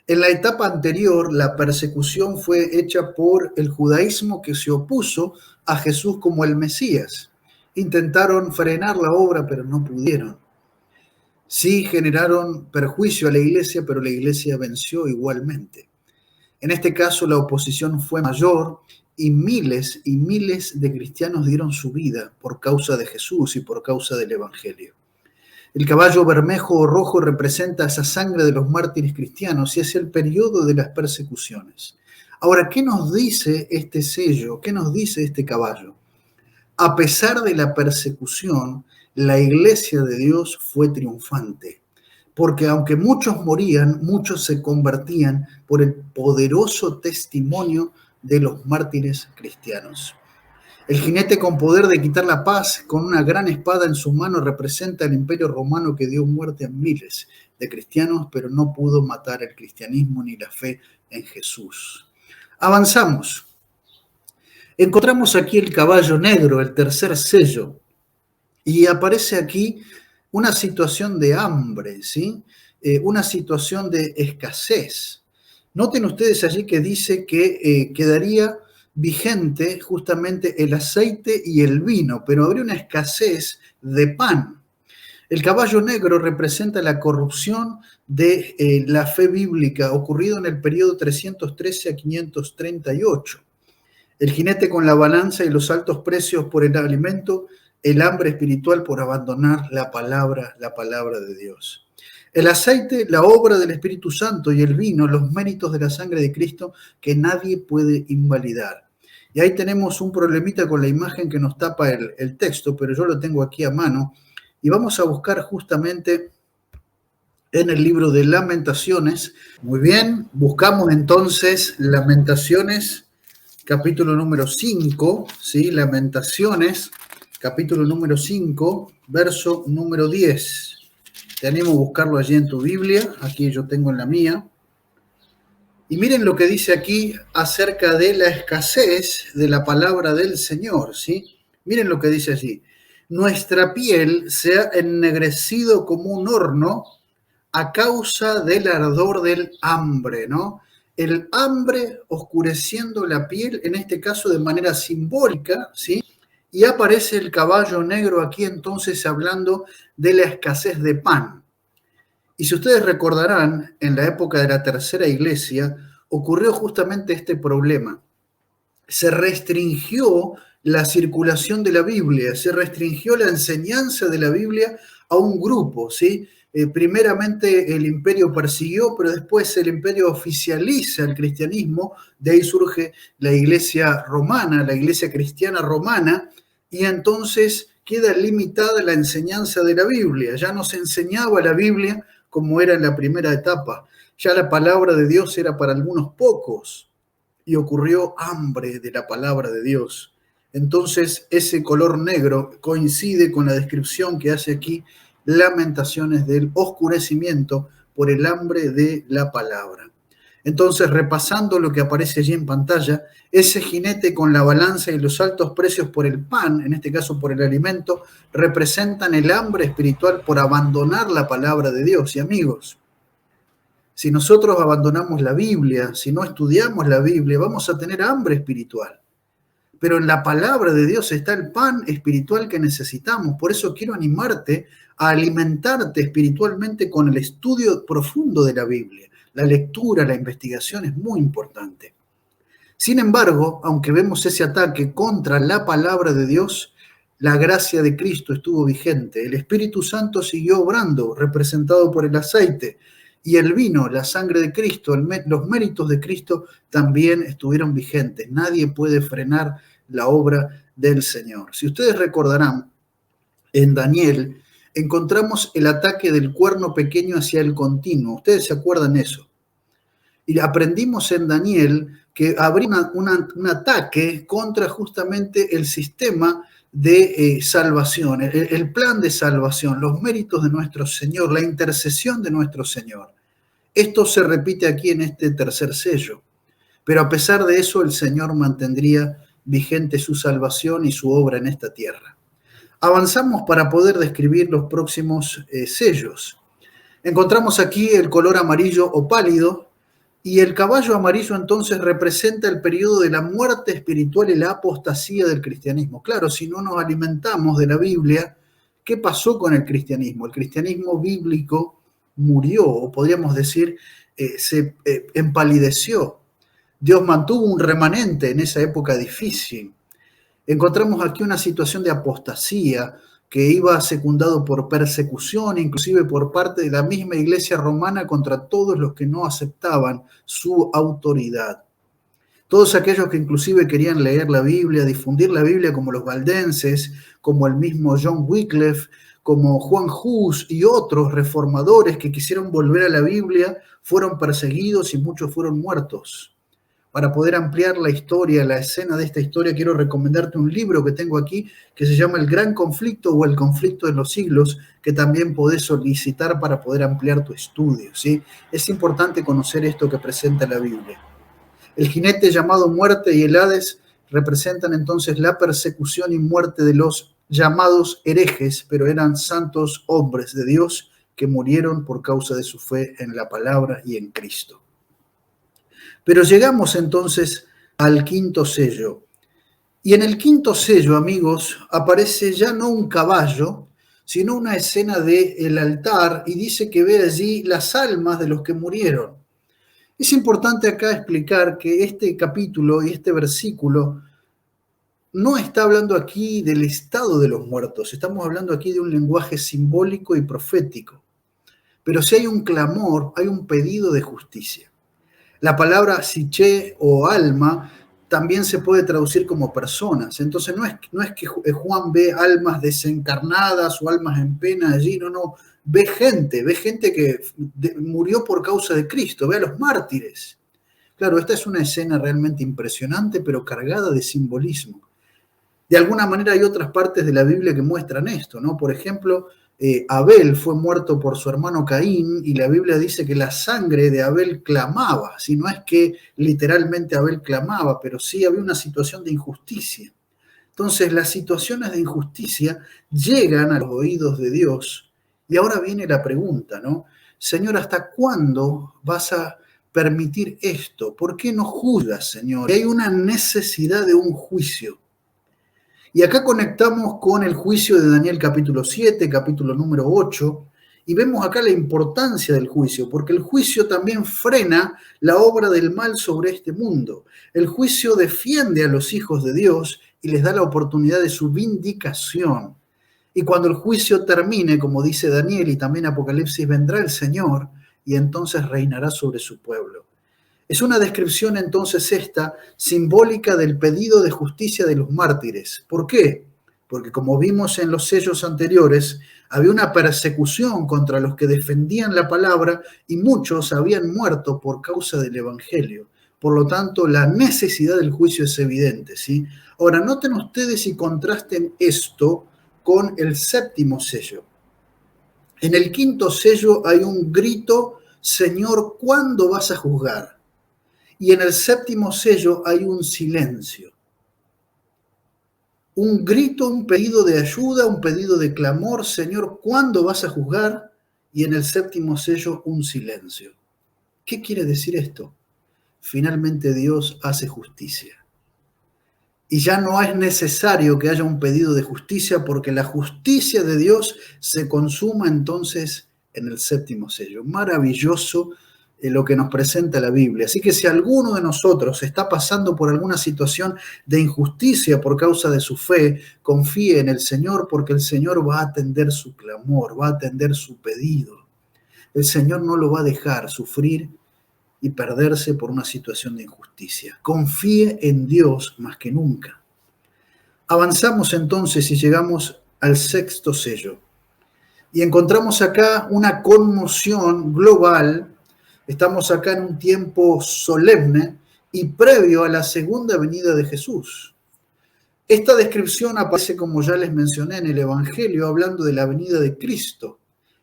S11: En la etapa anterior, la persecución fue hecha por el judaísmo que se opuso a Jesús como el Mesías. Intentaron frenar la obra, pero no pudieron. Sí generaron perjuicio a la iglesia, pero la iglesia venció igualmente. En este caso, la oposición fue mayor y miles de cristianos dieron su vida por causa de Jesús y por causa del Evangelio. El caballo bermejo o rojo representa esa sangre de los mártires cristianos y es el periodo de las persecuciones. Ahora, ¿qué nos dice este sello? ¿Qué nos dice este caballo? A pesar de la persecución, la iglesia de Dios fue triunfante, porque aunque muchos morían, muchos se convertían por el poderoso testimonio de los mártires cristianos. El jinete con poder de quitar la paz, con una gran espada en su mano, representa el imperio romano que dio muerte a miles de cristianos, pero no pudo matar el cristianismo ni la fe en Jesús. Avanzamos. Encontramos aquí el caballo negro, el tercer sello, y aparece aquí una situación de hambre, ¿sí? Una situación de escasez. Noten ustedes allí que dice que quedaría vigente justamente el aceite y el vino, pero habría una escasez de pan. El caballo negro representa la corrupción de la fe bíblica ocurrido en el periodo 313 a 538. El jinete con la balanza y los altos precios por el alimento, el hambre espiritual por abandonar la palabra de Dios. El aceite, la obra del Espíritu Santo, y el vino, los méritos de la sangre de Cristo que nadie puede invalidar. Y ahí tenemos un problemita con la imagen que nos tapa el texto, pero yo lo tengo aquí a mano. Y vamos a buscar justamente en el libro de Lamentaciones. Muy bien, buscamos entonces Lamentaciones, capítulo número 5, ¿sí? Lamentaciones, capítulo número 5, verso número 10. Te animo a buscarlo allí en tu Biblia, aquí yo tengo en la mía. Y miren lo que dice aquí acerca de la escasez de la palabra del Señor, ¿sí? Miren lo que dice allí. Nuestra piel se ha ennegrecido como un horno a causa del ardor del hambre, ¿no? El hambre oscureciendo la piel, en este caso de manera simbólica, ¿sí? Y aparece el caballo negro aquí entonces hablando de la escasez de pan. Y si ustedes recordarán, en la época de la tercera iglesia ocurrió justamente este problema. Se restringió la circulación de la Biblia, se restringió la enseñanza de la Biblia a un grupo, ¿sí? Primeramente el imperio persiguió, pero después el imperio oficializa el cristianismo, de ahí surge la iglesia romana, la iglesia cristiana romana, y entonces queda limitada la enseñanza de la Biblia. Ya no se enseñaba la Biblia como era en la primera etapa. Ya la palabra de Dios era para algunos pocos y ocurrió hambre de la palabra de Dios. Entonces ese color negro coincide con la descripción que hace aquí Lamentaciones del oscurecimiento por el hambre de la palabra. Entonces, repasando lo que aparece allí en pantalla, ese jinete con la balanza y los altos precios por el pan, en este caso por el alimento, representan el hambre espiritual por abandonar la palabra de Dios. Y amigos, si nosotros abandonamos la Biblia, si no estudiamos la Biblia, vamos a tener hambre espiritual. Pero en la palabra de Dios está el pan espiritual que necesitamos. Por eso quiero animarte a alimentarte espiritualmente con el estudio profundo de la Biblia. La lectura, la investigación es muy importante. Sin embargo, aunque vemos ese ataque contra la palabra de Dios, la gracia de Cristo estuvo vigente. El Espíritu Santo siguió obrando, representado por el aceite, y el vino, la sangre de Cristo, los méritos de Cristo también estuvieron vigentes. Nadie puede frenar la obra del Señor. Si ustedes recordarán, en Daniel encontramos el ataque del cuerno pequeño hacia el continuo. ¿Ustedes se acuerdan eso? Y aprendimos en Daniel que habría un ataque contra justamente el sistema de salvación, el plan de salvación, los méritos de nuestro Señor, la intercesión de nuestro Señor. Esto se repite aquí en este tercer sello, pero a pesar de eso el Señor mantendría vigente su salvación y su obra en esta tierra. Avanzamos para poder describir los próximos sellos. Encontramos aquí el color amarillo o pálido, y el caballo amarillo entonces representa el periodo de la muerte espiritual y la apostasía del cristianismo. Claro, si no nos alimentamos de la Biblia, ¿qué pasó con el cristianismo? El cristianismo bíblico murió, o podríamos decir, se empalideció. Dios mantuvo un remanente en esa época difícil. Encontramos aquí una situación de apostasía que iba secundado por persecución, inclusive por parte de la misma Iglesia romana contra todos los que no aceptaban su autoridad. Todos aquellos que inclusive querían leer la Biblia, difundir la Biblia, como los valdenses, como el mismo John Wycliffe, como Juan Hus y otros reformadores que quisieron volver a la Biblia, fueron perseguidos y muchos fueron muertos. Para poder ampliar la historia, la escena de esta historia, quiero recomendarte un libro que tengo aquí que se llama El Gran Conflicto o El Conflicto de los Siglos, que también podés solicitar para poder ampliar tu estudio, ¿sí? Es importante conocer esto que presenta la Biblia. El jinete llamado muerte y el Hades representan entonces la persecución y muerte de los llamados herejes, pero eran santos hombres de Dios que murieron por causa de su fe en la palabra y en Cristo. Pero llegamos entonces al quinto sello. Y en el quinto sello, amigos, aparece ya no un caballo, sino una escena del altar, y dice que ve allí las almas de los que murieron. Es importante acá explicar que este capítulo y este versículo no está hablando aquí del estado de los muertos, estamos hablando aquí de un lenguaje simbólico y profético. Pero si hay un clamor, hay un pedido de justicia. La palabra psiché o alma también se puede traducir como personas. Entonces no es que Juan ve almas desencarnadas o almas en pena allí, no. Ve gente que murió por causa de Cristo, ve a los mártires. Claro, esta es una escena realmente impresionante, pero cargada de simbolismo. De alguna manera hay otras partes de la Biblia que muestran esto, ¿no? Por ejemplo, Abel fue muerto por su hermano Caín y la Biblia dice que la sangre de Abel clamaba. Si no es que literalmente Abel clamaba, pero sí había una situación de injusticia. Entonces las situaciones de injusticia llegan a los oídos de Dios y ahora viene la pregunta, ¿no? Señor, ¿hasta cuándo vas a permitir esto? ¿Por qué no juzgas, Señor? Y hay una necesidad de un juicio. Y acá conectamos con el juicio de Daniel capítulo 7, capítulo número 8, y vemos acá la importancia del juicio, porque el juicio también frena la obra del mal sobre este mundo. El juicio defiende a los hijos de Dios y les da la oportunidad de su vindicación. Y cuando el juicio termine, como dice Daniel y también Apocalipsis, vendrá el Señor y entonces reinará sobre su pueblo. Es una descripción entonces esta simbólica del pedido de justicia de los mártires. ¿Por qué? Porque como vimos en los sellos anteriores, había una persecución contra los que defendían la palabra y muchos habían muerto por causa del evangelio. Por lo tanto, la necesidad del juicio es evidente, ¿sí? Ahora, noten ustedes y contrasten esto con el séptimo sello. En el quinto sello hay un grito: Señor, ¿cuándo vas a juzgar? Y en el séptimo sello hay un silencio. Un grito, un pedido de ayuda, un pedido de clamor: Señor, ¿cuándo vas a juzgar? Y en el séptimo sello un silencio. ¿Qué quiere decir esto? Finalmente Dios hace justicia. Y ya no es necesario que haya un pedido de justicia porque la justicia de Dios se consuma entonces en el séptimo sello. Maravilloso lo que nos presenta la Biblia. Así que si alguno de nosotros está pasando por alguna situación de injusticia por causa de su fe, confíe en el Señor porque el Señor va a atender su clamor, va a atender su pedido. El Señor no lo va a dejar sufrir y perderse por una situación de injusticia. Confíe en Dios más que nunca. Avanzamos entonces y llegamos al sexto sello. Y encontramos acá una conmoción global. Estamos acá en un tiempo solemne y previo a la segunda venida de Jesús. Esta descripción aparece, como ya les mencioné, en el Evangelio, hablando de la venida de Cristo.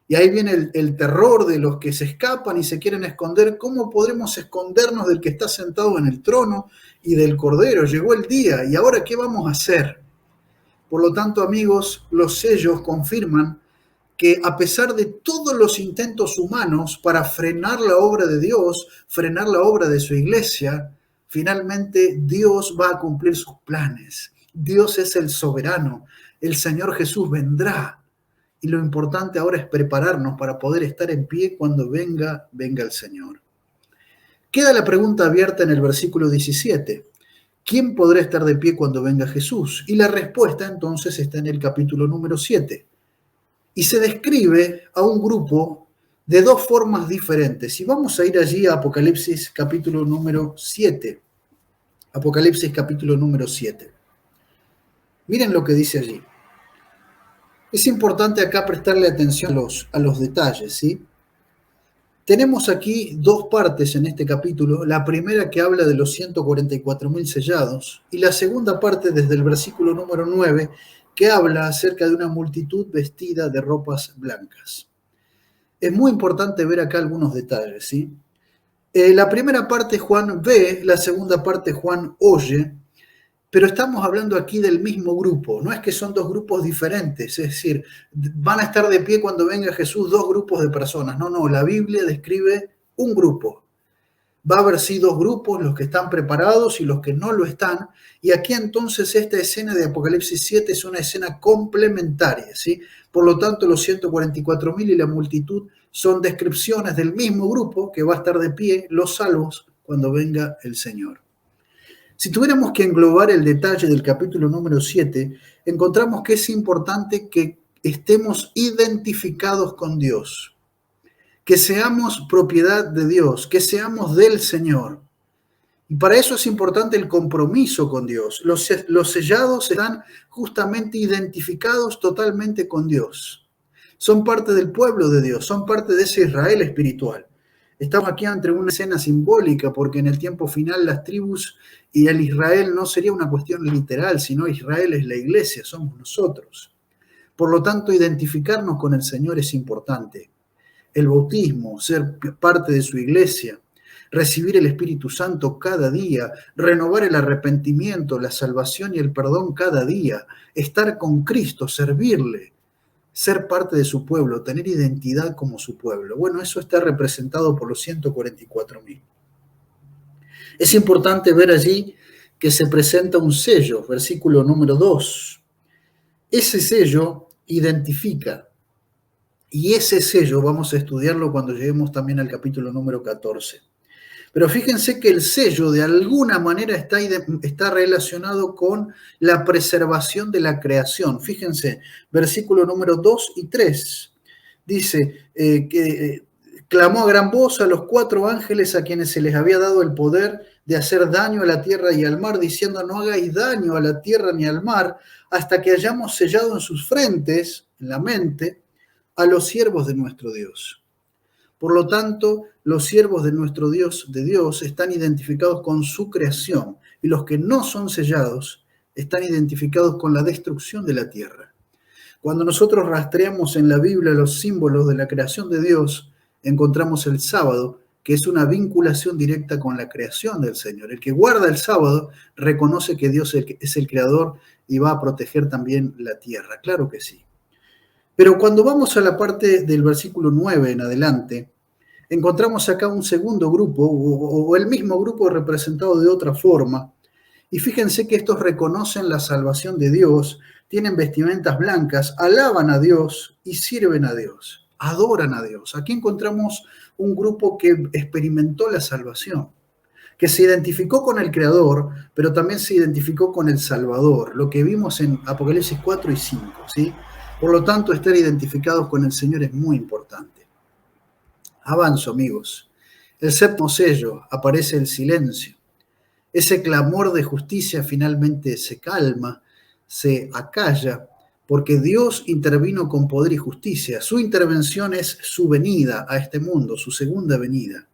S11: Y ahí viene el terror de los que se escapan y se quieren esconder. ¿Cómo podremos escondernos del que está sentado en el trono y del Cordero? Llegó el día, ¿y ahora qué vamos a hacer? Por lo tanto, amigos, los sellos confirman que a pesar de todos los intentos humanos para frenar la obra de Dios, frenar la obra de su iglesia, finalmente Dios va a cumplir sus planes. Dios es el soberano, el Señor Jesús vendrá. Y lo importante ahora es prepararnos para poder estar en pie cuando venga el Señor. Queda la pregunta abierta en el versículo 17. ¿Quién podrá estar de pie cuando venga Jesús? Y la respuesta entonces está en el capítulo número 7. Y se describe a un grupo de dos formas diferentes. Y vamos a ir allí a Apocalipsis capítulo número 7. Apocalipsis capítulo número 7. Miren lo que dice allí. Es importante acá prestarle atención a los detalles, ¿sí? Tenemos aquí dos partes en este capítulo. La primera que habla de los 144.000 sellados y la segunda parte desde el versículo número 9 que habla acerca de una multitud vestida de ropas blancas. Es muy importante ver acá algunos detalles, ¿sí? La primera parte Juan ve, la segunda parte Juan oye, pero estamos hablando aquí del mismo grupo. No es que son dos grupos diferentes, es decir, van a estar de pie cuando venga Jesús dos grupos de personas. No, la Biblia describe un grupo. Va a haber sí dos grupos, los que están preparados y los que no lo están. Y aquí entonces esta escena de Apocalipsis 7 es una escena complementaria, ¿sí? Por lo tanto, los 144.000 y la multitud son descripciones del mismo grupo que va a estar de pie, los salvos, cuando venga el Señor. Si tuviéramos que englobar el detalle del capítulo número 7, encontramos que es importante que estemos identificados con Dios, que seamos propiedad de Dios, que seamos del Señor. Y para eso es importante el compromiso con Dios. Los sellados serán justamente identificados totalmente con Dios. Son parte del pueblo de Dios, son parte de ese Israel espiritual. Estamos aquí ante una escena simbólica porque en el tiempo final las tribus y el Israel no sería una cuestión literal, sino Israel es la iglesia, somos nosotros. Por lo tanto, identificarnos con el Señor es importante. El bautismo, ser parte de su iglesia, recibir el Espíritu Santo cada día, renovar el arrepentimiento, la salvación y el perdón cada día, estar con Cristo, servirle, ser parte de su pueblo, tener identidad como su pueblo. Bueno, eso está representado por los 144.000. Es importante ver allí que se presenta un sello, versículo número 2. Ese sello identifica, y ese sello vamos a estudiarlo cuando lleguemos también al capítulo número 14. Pero fíjense que el sello de alguna manera está relacionado con la preservación de la creación. Fíjense, versículo número 2 y 3. Dice que clamó a gran voz a los 4 ángeles a quienes se les había dado el poder de hacer daño a la tierra y al mar, diciendo: no hagáis daño a la tierra ni al mar, hasta que hayamos sellado en sus frentes, en la mente, a los siervos de nuestro Dios. Por lo tanto, los siervos de nuestro Dios, de Dios, están identificados con su creación, y los que no son sellados están identificados con la destrucción de la tierra. Cuando nosotros rastreamos en la Biblia los símbolos de la creación de Dios, encontramos el sábado, que es una vinculación directa con la creación del Señor. El que guarda el sábado reconoce que Dios es el creador y va a proteger también la tierra. Claro que sí. Pero cuando vamos a la parte del versículo 9 en adelante, encontramos acá un segundo grupo, o el mismo grupo representado de otra forma. Y fíjense que estos reconocen la salvación de Dios, tienen vestimentas blancas, alaban a Dios y sirven a Dios, adoran a Dios. Aquí encontramos un grupo que experimentó la salvación, que se identificó con el Creador, pero también se identificó con el Salvador, lo que vimos en Apocalipsis 4 y 5, ¿sí? Por lo tanto, estar identificados con el Señor es muy importante. Avanzo, amigos. El séptimo sello, aparece el silencio. Ese clamor de justicia finalmente se calma, se acalla, porque Dios intervino con poder y justicia. Su intervención es su venida a este mundo, su segunda venida.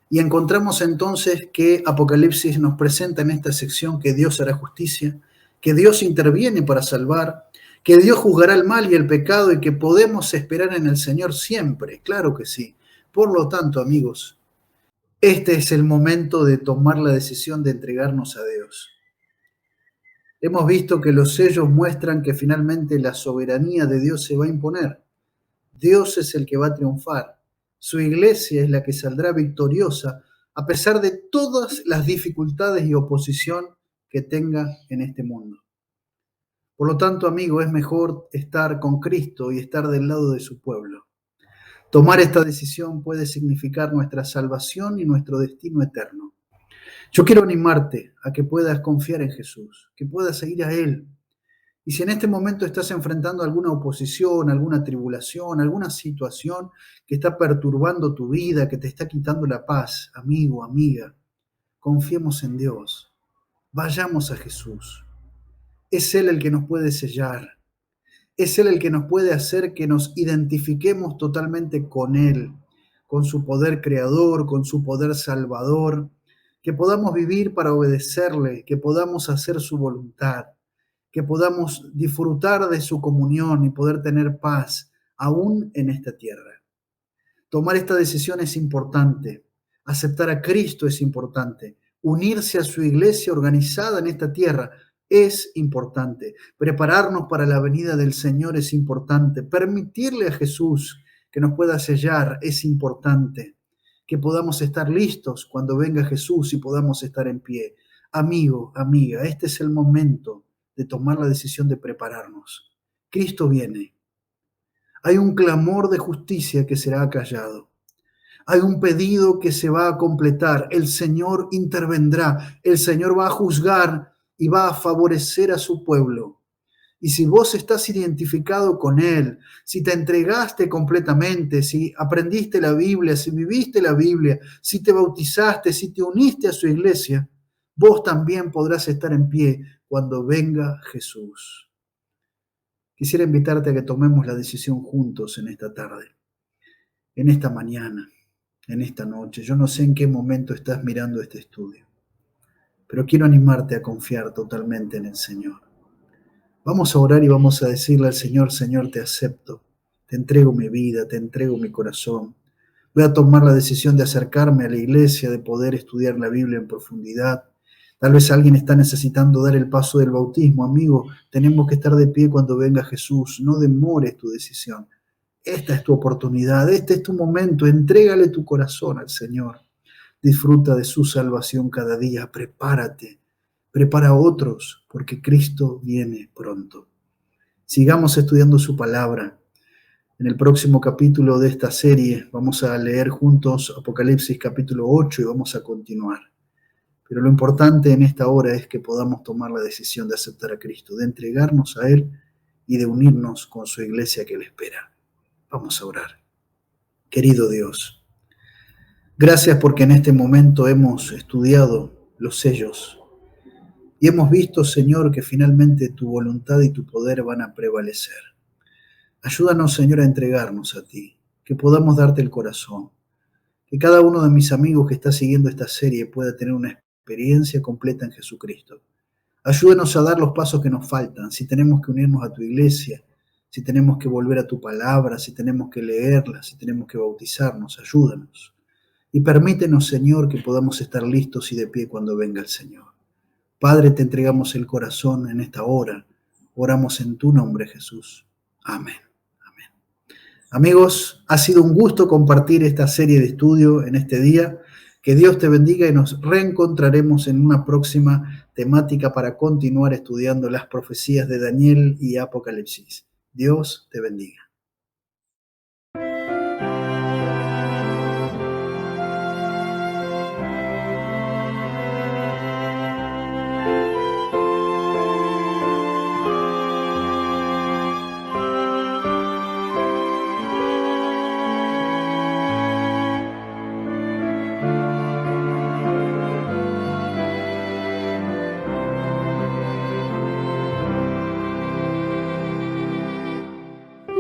S11: Y encontramos entonces que Apocalipsis nos presenta en esta sección que Dios hará justicia, que Dios interviene para salvar, que Dios juzgará el mal y el pecado y que podemos esperar en el Señor siempre. Claro que sí. Por lo tanto, amigos, este es el momento de tomar la decisión de entregarnos a Dios. Hemos visto que los sellos muestran que finalmente la soberanía de Dios se va a imponer. Dios es el que va a triunfar. Su iglesia es la que saldrá victoriosa a pesar de todas las dificultades y oposición que tenga en este mundo. Por lo tanto, amigo, es mejor estar con Cristo y estar del lado de su pueblo. Tomar esta decisión puede significar nuestra salvación y nuestro destino eterno. Yo quiero animarte a que puedas confiar en Jesús, que puedas ir a Él. Y si en este momento estás enfrentando alguna oposición, alguna tribulación, alguna situación que está perturbando tu vida, que te está quitando la paz, amigo, amiga, confiemos en Dios. Vayamos a Jesús. Es Él el que nos puede sellar. Es Él el que nos puede hacer que nos identifiquemos totalmente con Él, con su poder creador, con su poder salvador, que podamos vivir para obedecerle, que podamos hacer su voluntad, que podamos disfrutar de su comunión y poder tener paz aún en esta tierra. Tomar esta decisión es importante, aceptar a Cristo es importante, unirse a su iglesia organizada en esta tierra es importante, prepararnos para la venida del Señor es importante, permitirle a Jesús que nos pueda sellar es importante, que podamos estar listos cuando venga Jesús y podamos estar en pie. Amigo, amiga, este es el momento de tomar la decisión de prepararnos. Cristo viene. Hay un clamor de justicia que será acallado. Hay un pedido que se va a completar. El Señor intervendrá. El Señor va a juzgar y va a favorecer a su pueblo. Y si vos estás identificado con Él, si te entregaste completamente, si aprendiste la Biblia, si viviste la Biblia, si te bautizaste, si te uniste a su iglesia, vos también podrás estar en pie cuando venga Jesús. Quisiera invitarte a que tomemos la decisión juntos en esta tarde, en esta mañana, en esta noche. Yo no sé en qué momento estás mirando este estudio, pero quiero animarte a confiar totalmente en el Señor. Vamos a orar y vamos a decirle al Señor: Señor, te acepto, te entrego mi vida, te entrego mi corazón. Voy a tomar la decisión de acercarme a la iglesia, de poder estudiar la Biblia en profundidad. Tal vez alguien está necesitando dar el paso del bautismo. Amigo, tenemos que estar de pie cuando venga Jesús. No demores tu decisión. Esta es tu oportunidad, este es tu momento. Entrégale tu corazón al Señor. Disfruta de su salvación cada día. Prepárate. Prepara a otros, porque Cristo viene pronto. Sigamos estudiando su palabra. En el próximo capítulo de esta serie vamos a leer juntos Apocalipsis capítulo 8 y vamos a continuar. Pero lo importante en esta hora es que podamos tomar la decisión de aceptar a Cristo, de entregarnos a Él y de unirnos con su iglesia que le espera. Vamos a orar. Querido Dios, gracias porque en este momento hemos estudiado los sellos y hemos visto, Señor, que finalmente tu voluntad y tu poder van a prevalecer. Ayúdanos, Señor, a entregarnos a ti, que podamos darte el corazón, que cada uno de mis amigos que está siguiendo esta serie pueda tener una experiencia completa en Jesucristo. Ayúdanos a dar los pasos que nos faltan, si tenemos que unirnos a tu iglesia, si tenemos que volver a tu palabra, si tenemos que leerla, si tenemos que bautizarnos, ayúdanos. Y permítenos, Señor, que podamos estar listos y de pie cuando venga el Señor. Padre, te entregamos el corazón en esta hora. Oramos en tu nombre, Jesús. Amén. Amén. Amigos, ha sido un gusto compartir esta serie de estudio en este día. Que Dios te bendiga y nos reencontraremos en una próxima temática para continuar estudiando las profecías de Daniel y Apocalipsis. Dios te bendiga.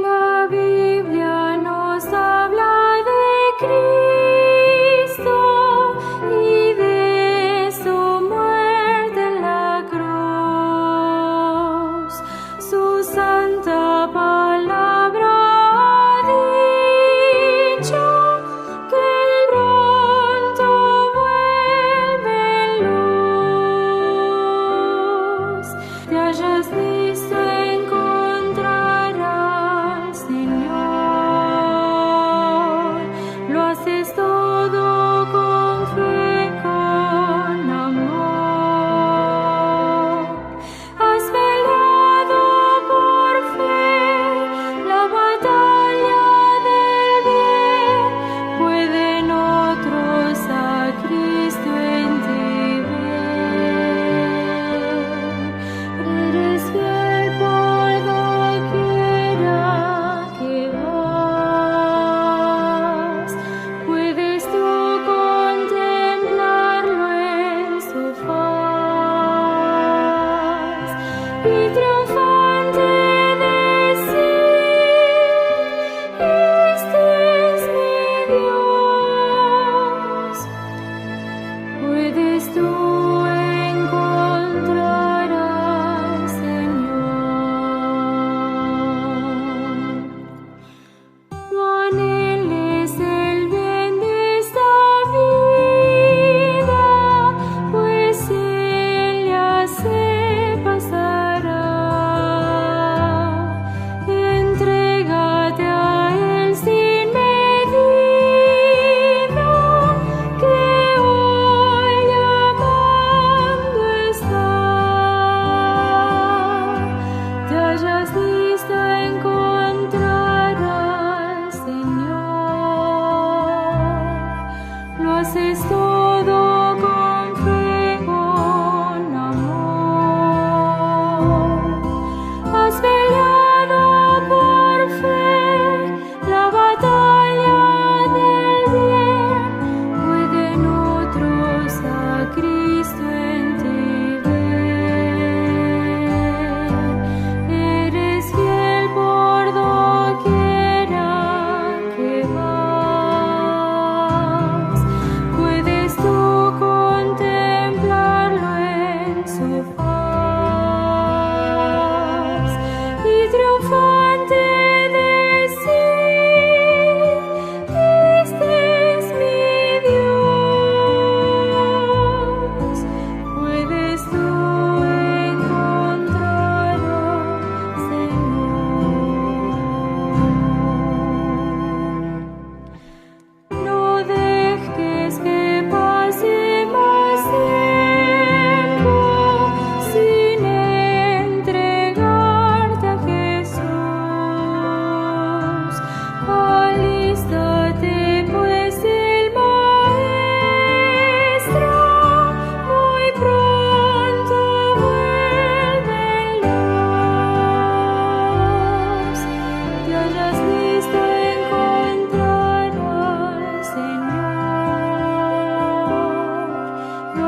S8: La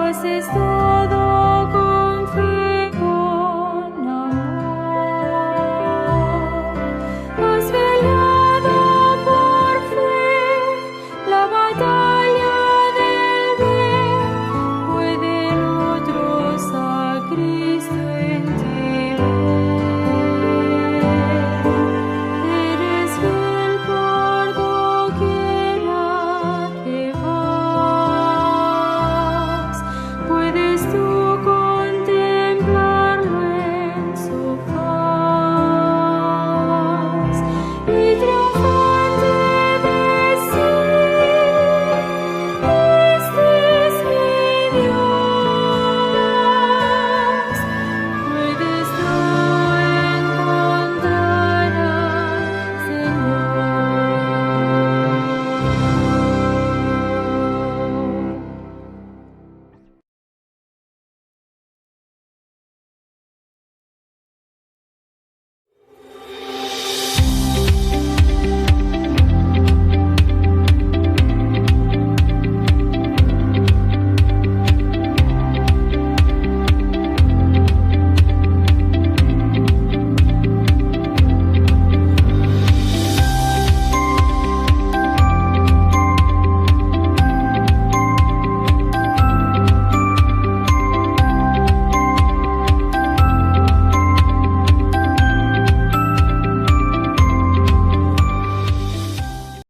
S12: haces todo